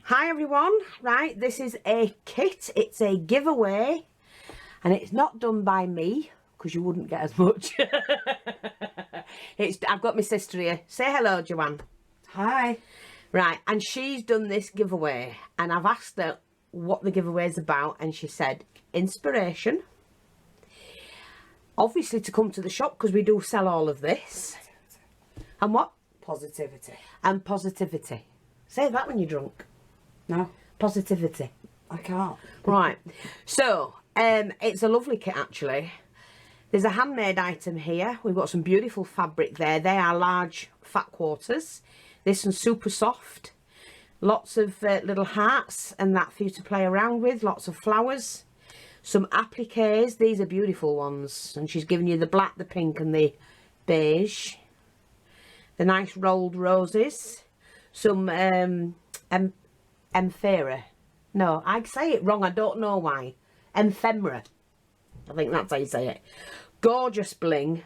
Hi everyone, right, this is a kit, it's a giveaway, and it's not done by me, because you wouldn't get as much. I've got my sister here. Say hello, Joanne. Hi. Right, and she's done this giveaway, and I've asked her what the giveaway is about, and she said, inspiration, obviously to come to the shop, because we do sell all of this, and what? Positivity. And positivity. Say that when you're drunk. No. Positivity. I can't. Right. So, it's a lovely kit actually. There's a handmade item here. We've got some beautiful fabric there. They are large fat quarters. This one's super soft. Lots of little hearts and that for you to play around with. Lots of flowers. Some appliques. These are beautiful ones. And she's given you the black, the pink and the beige. The nice rolled roses. Some Emphera. No, I say it wrong. I don't know why. Ephemera. I think that's how you say it. Gorgeous bling.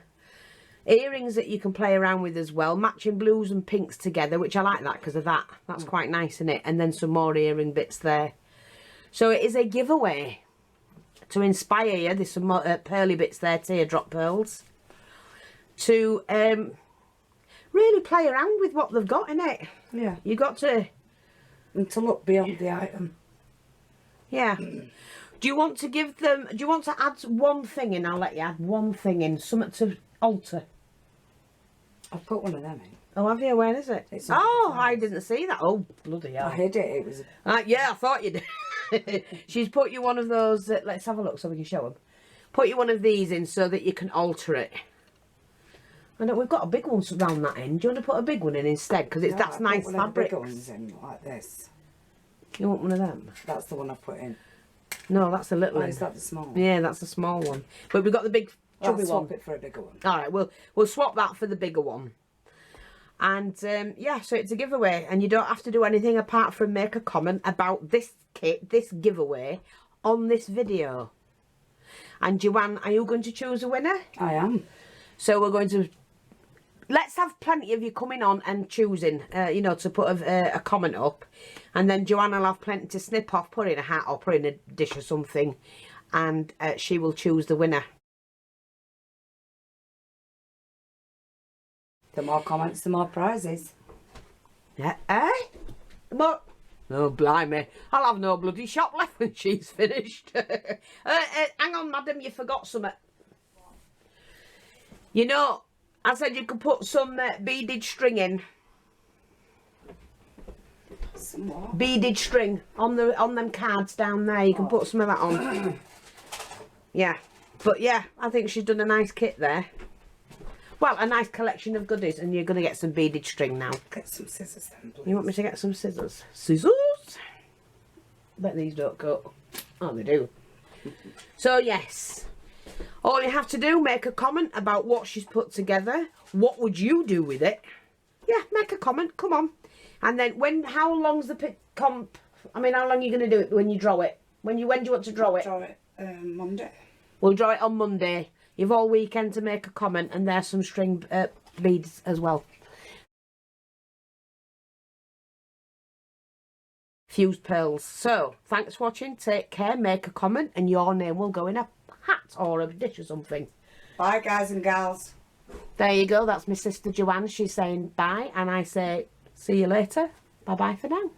Earrings that you can play around with as well. Matching blues and pinks together, which I like that because of that. That's quite nice, isn't it? And then some more earring bits there. So it is a giveaway to inspire you. There's some more, pearly bits there, teardrop pearls. To really play around with what they've got in it. Yeah. You got to... And to look beyond the item. Yeah. Do you want to give them... Do you want to add one thing in? I'll let you add one thing in. Something to alter. I've put one of them in. Oh, have you? Where is it? It's oh, I didn't see that. Oh, bloody hell. I hid it. It was... Yeah, I thought you did. She's put you one of those... let's have a look so we can show them. Put you one of these in so that you can alter it. I know we've got a big one around that end. Do you want to put a big one in instead? Because it's that's nice fabric. One of the bigger ones in like this. You want one of them? That's the one I put in. No, that's a little one. Is that the small one? Yeah, that's a small one. But we've got the big chubby I'll swap one. it for a bigger one. All right, we'll swap that for the bigger one. And yeah, so it's a giveaway, and you don't have to do anything apart from make a comment about this kit, this giveaway, on this video. And Joanne, are you going to choose a winner? I am. So we're going to... Let's have plenty of you coming on and choosing, you know, to put a comment up. And then Joanna will have plenty to snip off, put in a hat or put in a dish or something. And she will choose the winner. The more comments, the more prizes. Yeah, eh? More... Oh, blimey. I'll have no bloody shop left when she's finished. Hang on, madam, you forgot something. You know... I said you could put some beaded string in. Some what? Beaded string on them cards down there. You can put some of that on. Yeah, but yeah, I think she's done a nice kit there. Well, a nice collection of goodies, and you're going to get some beaded string now. Get some scissors then, please. You want me to get some scissors? Scissors? Bet these don't cut. Oh, they do. So yes. All you have to do, make a comment about what she's put together. What would you do with it? Yeah, make a comment. Come on. And then how long's the comp? I mean, how long are you going to do it when you draw it? When do you want to draw it? Draw it Monday. We'll draw it on Monday. You've all weekend to make a comment, and there's some string beads as well. Fused pearls. So, thanks for watching. Take care. Make a comment, and your name will go in a hat or a dish or something. Bye, guys and gals. There you go. That's my sister Joanne. She's saying bye, and I say see you later. Bye bye for now.